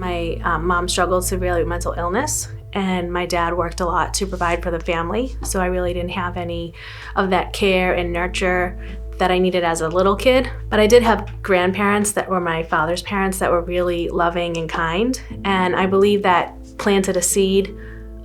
My mom struggled severely with mental illness, and my dad worked a lot to provide for the family, so I really didn't have any of that care and nurture that I needed as a little kid. But I did have grandparents that were my father's parents that were really loving and kind, and I believe that planted a seed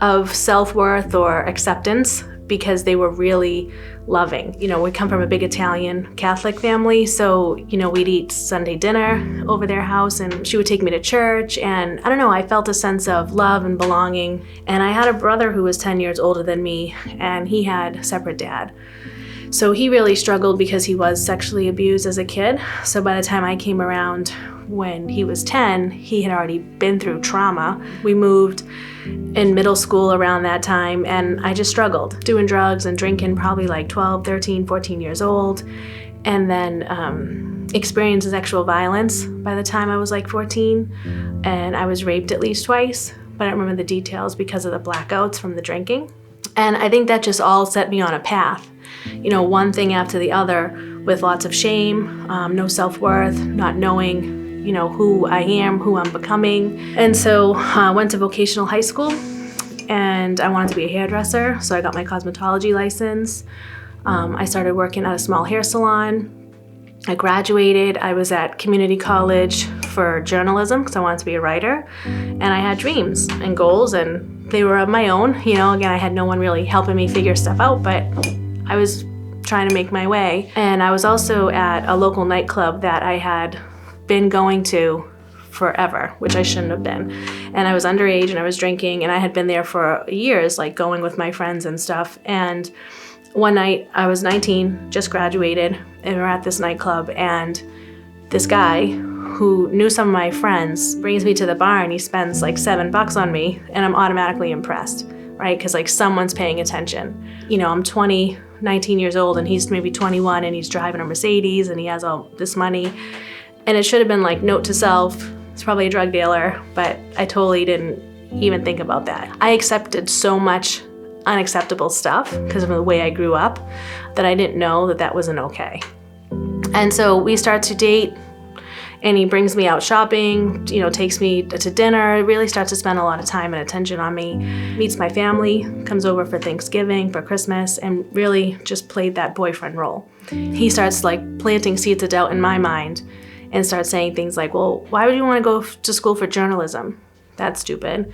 of self-worth or acceptance because they were really loving. We come from a big Italian Catholic family, so, we'd eat Sunday dinner over their house, and she would take me to church, and I don't know, I felt a sense of love and belonging. And I had a brother who was 10 years older than me, and he had a separate dad. So he really struggled because he was sexually abused as a kid. So by the time I came around when he was 10, he had already been through trauma. We moved in middle school around that time, and I just struggled, doing drugs and drinking, probably like 12, 13, 14 years old, and then experienced sexual violence by the time I was like 14, and I was raped at least twice, but I don't remember the details because of the blackouts from the drinking. And I think that just all set me on a path, one thing after the other, with lots of shame, no self-worth, not knowing who I am, who I'm becoming. And so I went to vocational high school, and I wanted to be a hairdresser, so I got my cosmetology license. I started working at a small hair salon. I graduated. I was at community college for journalism because I wanted to be a writer, and I had dreams and goals, and they were of my own. Again, I had no one really helping me figure stuff out, but I was trying to make my way. And I was also at a local nightclub that I had been going to forever, which I shouldn't have been. And I was underage and I was drinking, and I had been there for years, like going with my friends and stuff. And one night I was 19, just graduated, and we were at this nightclub, and this guy who knew some of my friends brings me to the bar, and he spends like $7 on me, and I'm automatically impressed, right? Because like someone's paying attention. I'm 20, 19 years old, and he's maybe 21, and he's driving a Mercedes, and he has all this money. And it should have been like, note to self, it's probably a drug dealer, but I totally didn't even think about that. I accepted so much unacceptable stuff because of the way I grew up that I didn't know that that wasn't okay. And so we start to date, and he brings me out shopping, takes me to dinner, really starts to spend a lot of time and attention on me, meets my family, comes over for Thanksgiving, for Christmas, and really just played that boyfriend role. He starts like planting seeds of doubt in my mind and starts saying things like, well, why would you want to go to school for journalism? That's stupid.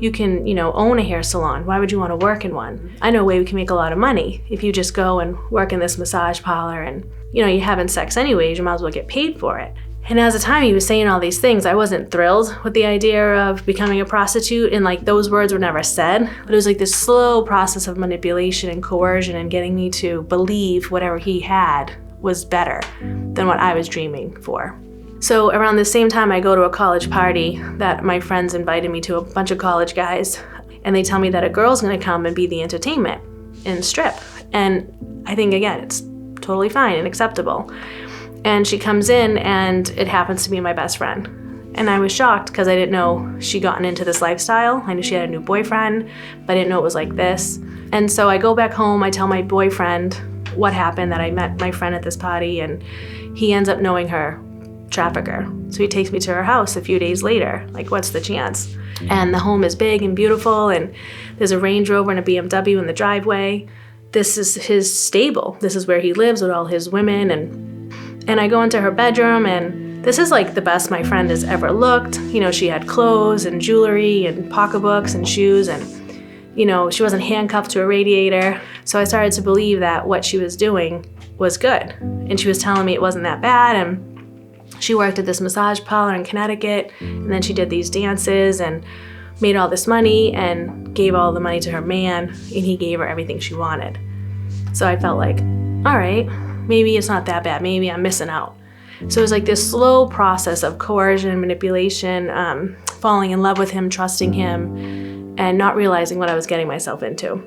You can, own a hair salon. Why would you want to work in one? I know a way we can make a lot of money. If you just go and work in this massage parlor and, you're having sex anyways, you might as well get paid for it. And at the time he was saying all these things, I wasn't thrilled with the idea of becoming a prostitute, and like those words were never said, but it was like this slow process of manipulation and coercion and getting me to believe whatever he had was better than what I was dreaming for. So around the same time, I go to a college party that my friends invited me to, a bunch of college guys, and they tell me that a girl's gonna come and be the entertainment and strip. And I think, again, it's totally fine and acceptable. And she comes in, and it happens to be my best friend. And I was shocked because I didn't know she'd gotten into this lifestyle. I knew she had a new boyfriend, but I didn't know it was like this. And so I go back home, I tell my boyfriend what happened, that I met my friend at this party, and he ends up knowing her trafficker. So he takes me to her house a few days later. Like, what's the chance? And the home is big and beautiful, and there's a Range Rover and a BMW in the driveway. This is his stable. This is where he lives with all his women. And I go into her bedroom, and this is like the best my friend has ever looked. She had clothes and jewelry and pocketbooks and shoes, and she wasn't handcuffed to a radiator. So I started to believe that what she was doing was good. And she was telling me it wasn't that bad. And she worked at this massage parlor in Connecticut. And then she did these dances and made all this money and gave all the money to her man. And he gave her everything she wanted. So I felt like, all right, maybe it's not that bad. Maybe I'm missing out. So it was like this slow process of coercion, manipulation, falling in love with him, trusting him, and not realizing what I was getting myself into.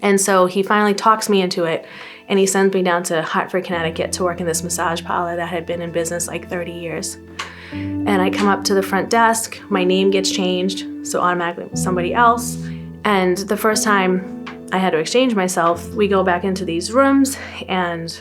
And so he finally talks me into it, and he sends me down to Hartford, Connecticut to work in this massage parlor that had been in business like 30 years. And I come up to the front desk, my name gets changed, so automatically I'm somebody else. And the first time I had to exchange myself, we go back into these rooms, and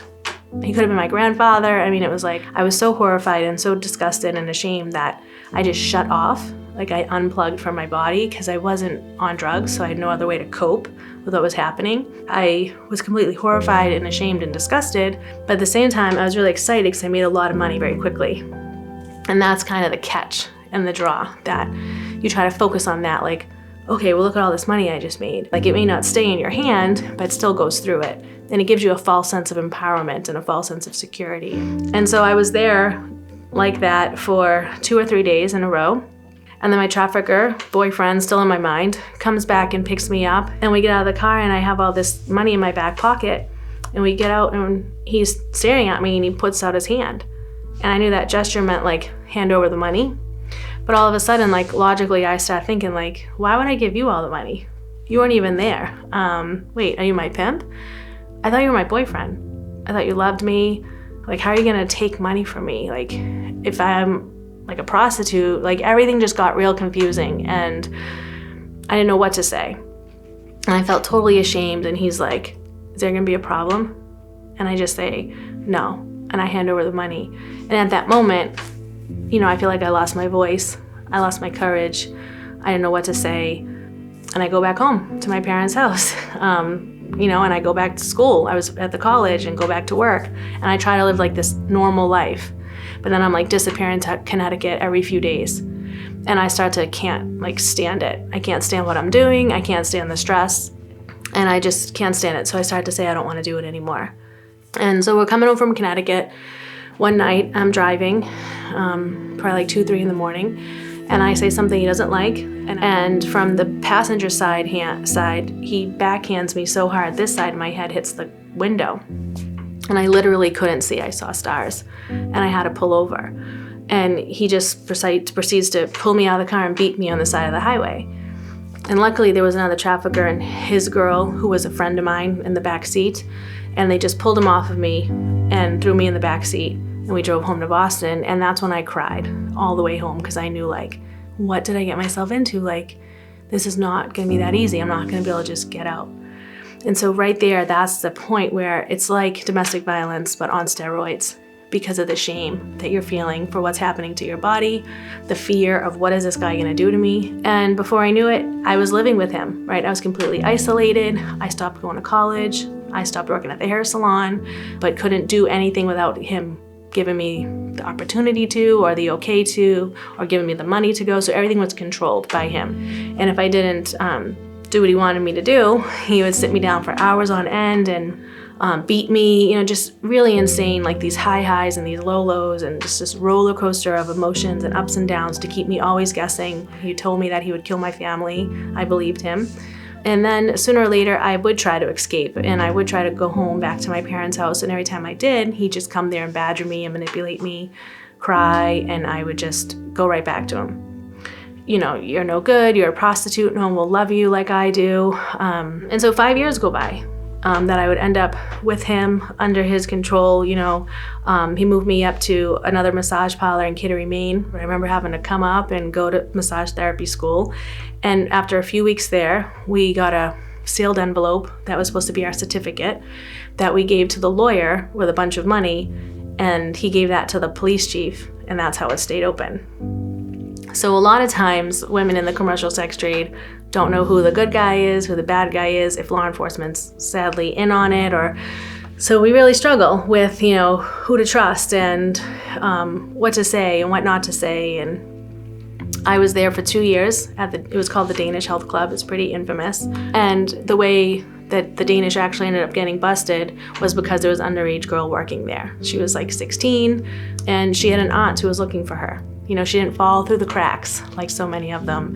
He could have been my grandfather. I mean, it was like, I was so horrified and so disgusted and ashamed that I just shut off. Like I unplugged from my body because I wasn't on drugs, so I had no other way to cope with what was happening. I was completely horrified and ashamed and disgusted, but at the same time, I was really excited because I made a lot of money very quickly. And that's kind of the catch and the draw, that you try to focus on that, like, okay, well, look at all this money I just made. Like, it may not stay in your hand, but it still goes through it. And it gives you a false sense of empowerment and a false sense of security. And so I was there like that for 2 or 3 days in a row. And then my trafficker boyfriend, still in my mind, comes back and picks me up. And we get out of the car and I have all this money in my back pocket. And we get out and he's staring at me and he puts out his hand. And I knew that gesture meant like, hand over the money. But all of a sudden, like logically, I started thinking like, why would I give you all the money? You weren't even there. Wait, are you my pimp? I thought you were my boyfriend. I thought you loved me. Like, how are you gonna take money from me? Like, if I'm like a prostitute, like everything just got real confusing and I didn't know what to say. And I felt totally ashamed and he's like, is there gonna be a problem? And I just say, no. And I hand over the money. And at that moment, you know, I feel like I lost my voice. I lost my courage. I didn't know what to say. And I go back home to my parents' house. You know, and I go back to school. I was at the college and go back to work. And I try to live like this normal life. But then I'm like disappearing to Connecticut every few days. And I start to can't like stand it. I can't stand what I'm doing. I can't stand the stress. And I just can't stand it. So I started to say I don't want to do it anymore. And so we're coming home from Connecticut. One night I'm driving, probably like 2, 3 in the morning, and I say something he doesn't like. And from the passenger side, he backhands me so hard, this side of my head hits the window. And I literally couldn't see. I saw stars. And I had to pull over. And he just proceeds to pull me out of the car and beat me on the side of the highway. And luckily there was another trafficker and his girl, who was a friend of mine, in the back seat. And they just pulled him off of me and threw me in the back seat. And we drove home to Boston. And that's when I cried all the way home because I knew, like, what did I get myself into? Like, this is not going to be that easy. I'm not going to be able to just get out. And so right there, that's the point where it's like domestic violence, but on steroids, because of the shame that you're feeling for what's happening to your body, the fear of what is this guy gonna do to me? And before I knew it, I was living with him, right? I was completely isolated. I stopped going to college. I stopped working at the hair salon, but couldn't do anything without him giving me the opportunity to, or the okay to, or giving me the money to go. So everything was controlled by him. And if I didn't do what he wanted me to do, he would sit me down for hours on end and beat me, you know, just really insane, like these high highs and these low lows, and just this roller coaster of emotions and ups and downs to keep me always guessing. He told me that he would kill my family. I believed him. And then sooner or later, I would try to escape, and I would try to go home back to my parents' house. And every time I did, he'd just come there and badger me and manipulate me, cry, and I would just go right back to him. You know, you're no good, you're a prostitute, no one will love you like I do. And so 5 years go by. That I would end up with him under his control. You know, he moved me up to another massage parlor in Kittery, Maine. I remember having to come up and go to massage therapy school. And after a few weeks there, we got a sealed envelope that was supposed to be our certificate that we gave to the lawyer with a bunch of money, and he gave that to the police chief, and that's how it stayed open. So a lot of times, women in the commercial sex trade don't know who the good guy is, who the bad guy is, if law enforcement's sadly in on it, or so we really struggle with, you know, who to trust and what to say and what not to say. And I was there for 2 years it was called the Danish Health Club. It's pretty infamous. And the way that the Danish actually ended up getting busted was because there was an underage girl working there. She was like 16, and she had an aunt who was looking for her. You know, she didn't fall through the cracks like so many of them.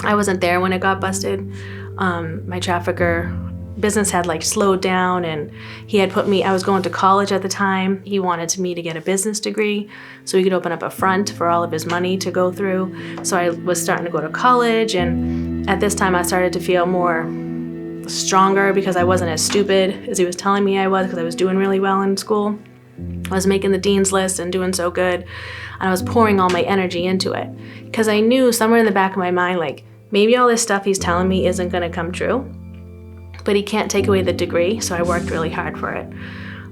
I wasn't there when it got busted. My trafficker business had like slowed down, and he had put me, I was going to college at the time. He wanted me to get a business degree so he could open up a front for all of his money to go through. So I was starting to go to college, and at this time I started to feel more stronger because I wasn't as stupid as he was telling me I was, because I was doing really well in school. I was making the dean's list and doing so good, and I was pouring all my energy into it because I knew somewhere in the back of my mind, like, maybe all this stuff he's telling me isn't going to come true, but he can't take away the degree, so I worked really hard for it.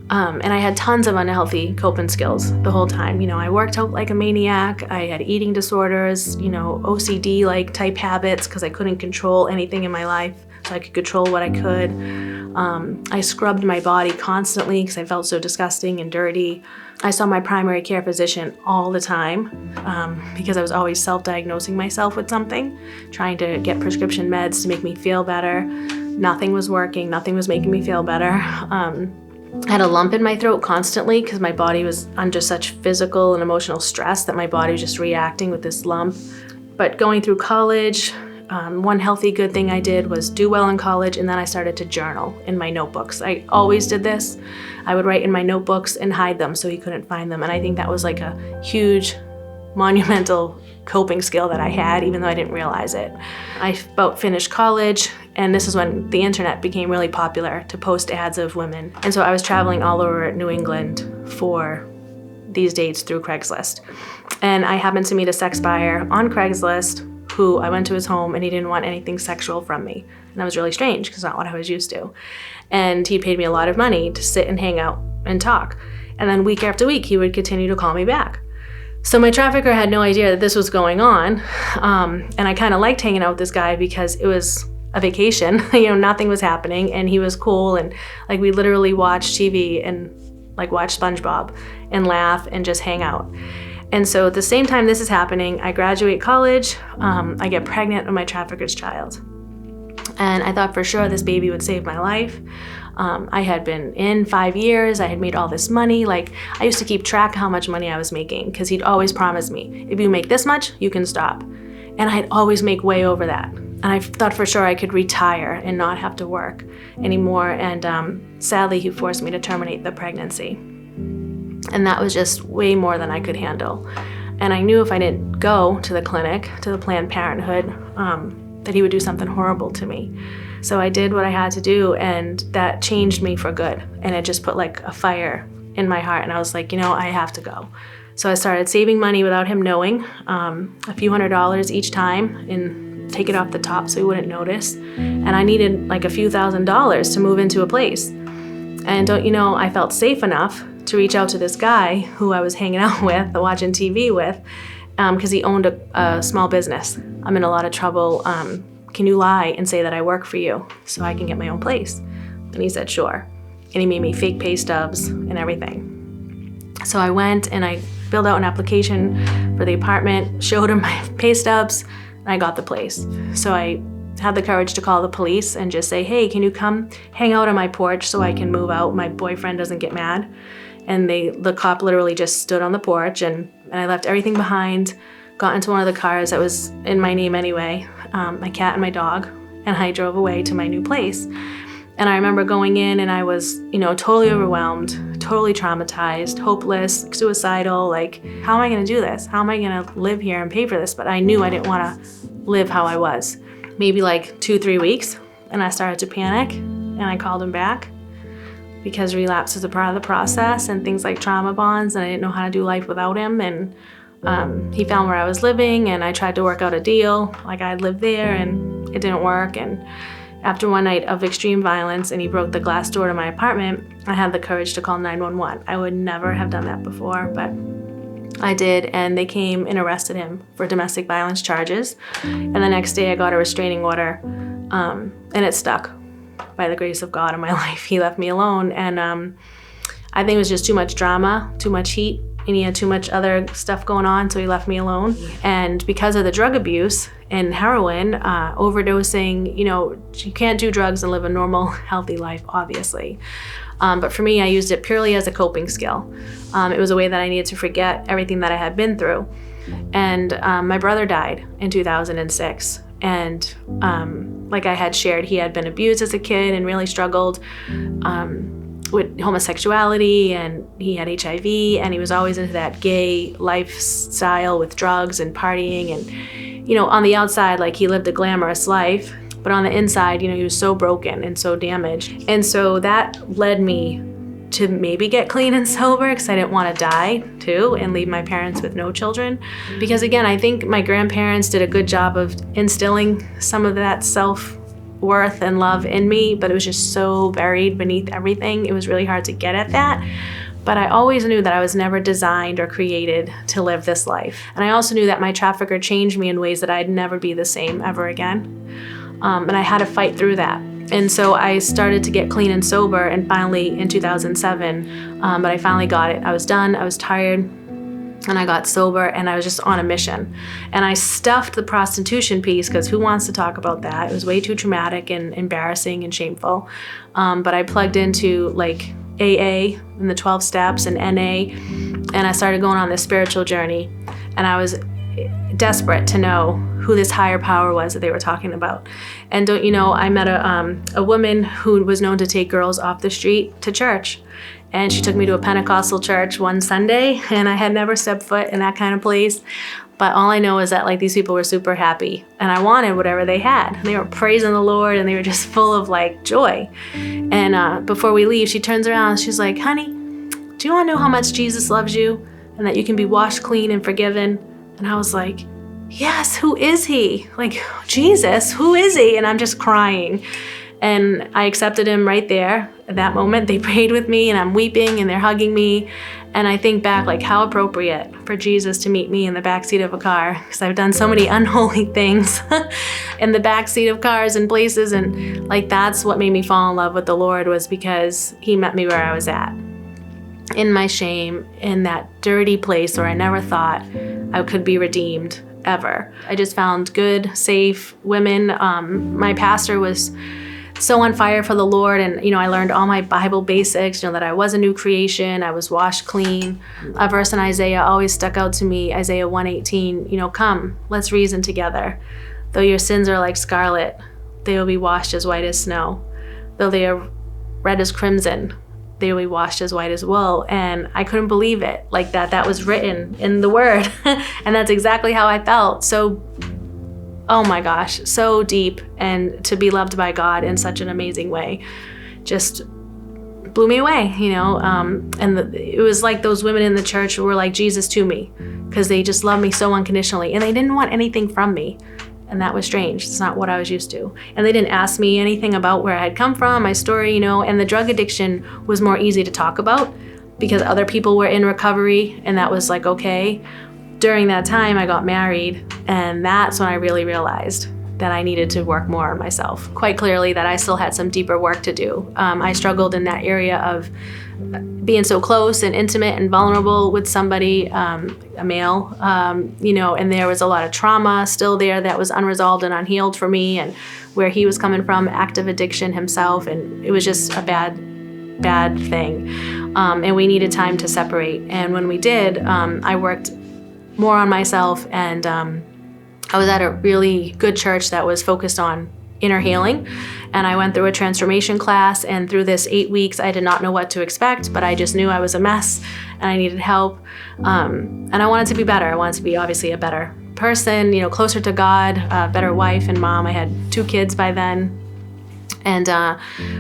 And I had tons of unhealthy coping skills the whole time. I worked out like a maniac. I had eating disorders, OCD-like type habits because I couldn't control anything in my life, so I could control what I could. I scrubbed my body constantly because I felt so disgusting and dirty. I saw my primary care physician all the time because I was always self-diagnosing myself with something, trying to get prescription meds to make me feel better. Nothing was working. Nothing was making me feel better. I had a lump in my throat constantly because my body was under such physical and emotional stress that my body was just reacting with this lump. But going through college, one healthy good thing I did was do well in college, and then I started to journal in my notebooks. I always did this. I would write in my notebooks and hide them so he couldn't find them. And I think that was like a huge, monumental coping skill that I had, even though I didn't realize it. I about finished college, and this is when the internet became really popular to post ads of women. And so I was traveling all over New England for these dates through Craigslist. And I happened to meet a sex buyer on Craigslist who I went to his home, and he didn't want anything sexual from me. And that was really strange because not what I was used to. And he paid me a lot of money to sit and hang out and talk. And then week after week, he would continue to call me back. So my trafficker had no idea that this was going on. And I kind of liked hanging out with this guy because it was a vacation. Nothing was happening, and he was cool. And like we literally watched TV and like watch SpongeBob and laugh and just hang out. And so at the same time this is happening, I graduate college, I get pregnant with my trafficker's child. And I thought for sure this baby would save my life. I had been in 5 years, I had made all this money. Like I used to keep track of how much money I was making because he'd always promise me, if you make this much, you can stop. And I'd always make way over that. And I thought for sure I could retire and not have to work anymore. And sadly, he forced me to terminate the pregnancy. And that was just way more than I could handle. And I knew if I didn't go to the clinic, to the Planned Parenthood, that he would do something horrible to me. So I did what I had to do, and that changed me for good. And it just put like a fire in my heart. And I was like, I have to go. So I started saving money without him knowing, a few $100s each time, and take it off the top so he wouldn't notice. And I needed like a few $1,000s to move into a place. And I felt safe enough to reach out to this guy who I was hanging out with, watching TV with, because he owned a small business. I'm in a lot of trouble. Can you lie and say that I work for you so I can get my own place? And he said, sure. And he made me fake pay stubs and everything. So I went and I filled out an application for the apartment, showed him my pay stubs, and I got the place. So I had the courage to call the police and just say, hey, can you come hang out on my porch so I can move out? My boyfriend doesn't get mad. And the cop literally just stood on the porch, and I left everything behind, got into one of the cars that was in my name anyway, my cat and my dog, and I drove away to my new place. And I remember going in, and I was, totally overwhelmed, totally traumatized, hopeless, suicidal, like, how am I gonna do this? How am I gonna live here and pay for this? But I knew I didn't wanna live how I was. Maybe like 2-3 weeks, and I started to panic, and I called him back, because relapse is a part of the process and things like trauma bonds, and I didn't know how to do life without him. And he found where I was living, and I tried to work out a deal, like I'd live there, and it didn't work. And after one night of extreme violence and he broke the glass door to my apartment, I had the courage to call 911. I would never have done that before, but I did, and they came and arrested him for domestic violence charges. And the next day I got a restraining order, and it stuck. By the grace of God in my life, he left me alone. And I think it was just too much drama, too much heat, and he had too much other stuff going on, so he left me alone. And because of the drug abuse and heroin, overdosing, you can't do drugs and live a normal, healthy life, obviously. But for me, I used it purely as a coping skill. It was a way that I needed to forget everything that I had been through. And my brother died in 2006. And like I had shared, he had been abused as a kid and really struggled with homosexuality, and he had HIV, and he was always into that gay lifestyle with drugs and partying. And, on the outside, like he lived a glamorous life, but on the inside, he was so broken and so damaged. And so that led me to maybe get clean and sober, because I didn't want to die too and leave my parents with no children. Because again, I think my grandparents did a good job of instilling some of that worth and love in me, but it was just so buried beneath everything. It was really hard to get at that. But I always knew that I was never designed or created to live this life. And I also knew that my trafficker changed me in ways that I'd never be the same ever again. And I had to fight through that. And so I started to get clean and sober, and finally in 2007, but I finally got it. I was done, I was tired, and I got sober, and I was just on a mission. And I stuffed the prostitution piece, because who wants to talk about that? It was way too traumatic and embarrassing and shameful. But I plugged into like AA and the 12 steps and NA, and I started going on this spiritual journey. And I was desperate to know who this higher power was that they were talking about. And don't you know, I met a woman who was known to take girls off the street to church. And she took me to a Pentecostal church one Sunday, and I had never stepped foot in that kind of place. But all I know is that like these people were super happy, and I wanted whatever they had. They were praising the Lord, and they were just full of like joy. And before we leave, she turns around and she's like, "Honey, do you want to know how much Jesus loves you and that you can be washed clean and forgiven?" And I was like, "Yes, who is he? Like, Jesus, who is he?" And I'm just crying. And I accepted him right there at that moment. They prayed with me, and I'm weeping, and they're hugging me. And I think back, like, how appropriate for Jesus to meet me in the backseat of a car, because I've done so many unholy things in the backseat of cars and places. And like, that's what made me fall in love with the Lord, was because he met me where I was at, in my shame, in that dirty place where I never thought I could be redeemed ever. I just found good, safe women. My pastor was so on fire for the Lord, and I learned all my Bible basics, that I was a new creation, I was washed clean. A verse in Isaiah always stuck out to me, Isaiah 1:18, "Come, let's reason together. Though your sins are like scarlet, they will be washed as white as snow. Though they are red as crimson, they will be washed as white as wool." And I couldn't believe it, like that was written in the word. And that's exactly how I felt. So, oh my gosh, so deep, and to be loved by God in such an amazing way just blew me away, it was like those women in the church were like Jesus to me, because they just loved me so unconditionally, and they didn't want anything from me. And that was strange. It's not what I was used to. And they didn't ask me anything about where I had come from, my story, and the drug addiction was more easy to talk about because other people were in recovery, and that was like, okay. During that time, I got married, and that's when I really realized that I needed to work more on myself. Quite clearly that I still had some deeper work to do. I struggled in that area of being so close and intimate and vulnerable with somebody, a male, and there was a lot of trauma still there that was unresolved and unhealed for me, and where he was coming from, active addiction himself, and it was just a bad thing. And we needed time to separate. And when we did, I worked more on myself, and I was at a really good church that was focused on inner healing, and I went through a transformation class, and through this 8 weeks I did not know what to expect, but I just knew I was a mess and I needed help, and I wanted to be better. I wanted to be obviously a better person, closer to God, a better wife and mom. I had 2 kids by then. And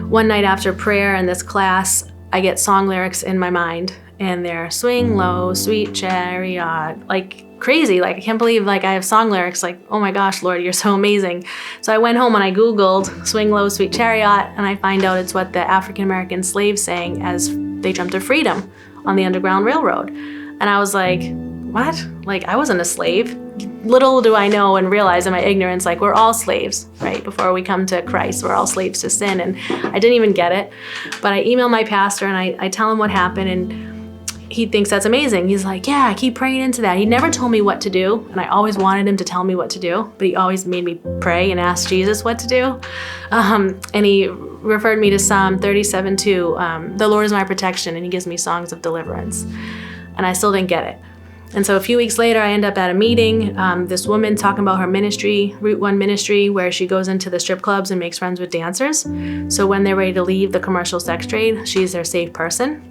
one night after prayer in this class, I get song lyrics in my mind, and they're "Swing low, sweet chariot," like crazy. Like, I can't believe I have song lyrics. Like, oh my gosh, Lord, you're so amazing. So I went home and I Googled "Swing low, sweet chariot," and I find out it's what the African-American slaves sang as they dreamt of freedom on the Underground Railroad. And I was like, what? Like, I wasn't a slave. Little do I know and realize in my ignorance, like, we're all slaves, right? Before we come to Christ, we're all slaves to sin. And I didn't even get it. But I email my pastor and I tell him what happened, and he thinks that's amazing. He's like, yeah, keep praying into that. He never told me what to do, and I always wanted him to tell me what to do, but he always made me pray and ask Jesus what to do. And he referred me to Psalm 37:2, "The Lord is my protection, and he gives me songs of deliverance." And I still didn't get it. And so a few weeks later, I end up at a meeting, this woman talking about her ministry, Route 1 ministry, where she goes into the strip clubs and makes friends with dancers. So when they're ready to leave the commercial sex trade, she's their safe person.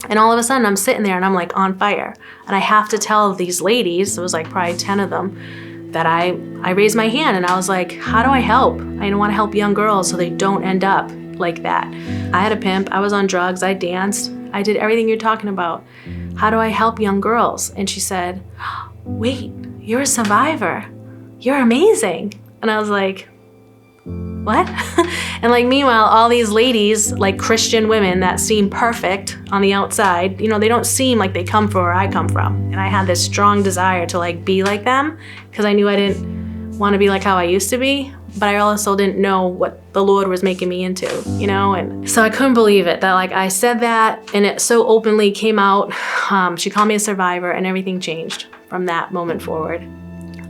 And all of a sudden I'm sitting there and I'm like on fire. And I have to tell these ladies, it was like probably 10 of them, that I raised my hand, and I was like, how do I help? I want to help young girls so they don't end up like that. I had a pimp, I was on drugs, I danced, I did everything you're talking about. How do I help young girls? And she said, wait, you're a survivor. You're amazing. And I was like, what? And like, meanwhile, all these ladies, like Christian women that seem perfect on the outside, you know, they don't seem like they come from where I come from. And I had this strong desire to like be like them because I knew I didn't want to be like how I used to be, but I also didn't know what the Lord was making me into, you know? And so I couldn't believe it that like I said that and it so openly came out. She called me a survivor and everything changed from that moment forward.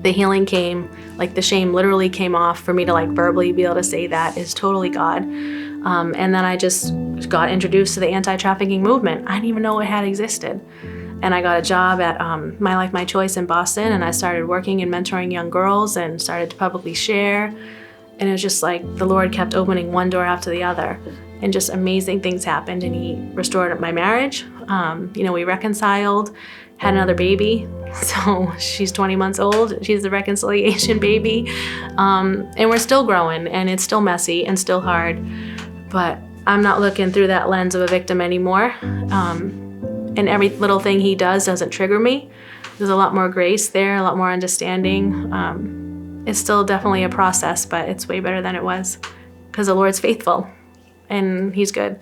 The healing came, like the shame literally came off for me to like verbally be able to say that is totally God. And then I just got introduced to the anti-trafficking movement. I didn't even know it had existed. And I got a job at My Life, My Choice in Boston, and I started working and mentoring young girls and started to publicly share. And it was just like the Lord kept opening one door after the other, and just amazing things happened. And He restored my marriage. You know, we reconciled, had another baby. So she's 20 months old. She's the reconciliation baby. And we're still growing, and it's still messy and still hard. But I'm not looking through that lens of a victim anymore. And every little thing He does doesn't trigger me. There's a lot more grace there, a lot more understanding. It's still definitely a process, but it's way better than it was because the Lord's faithful and He's good.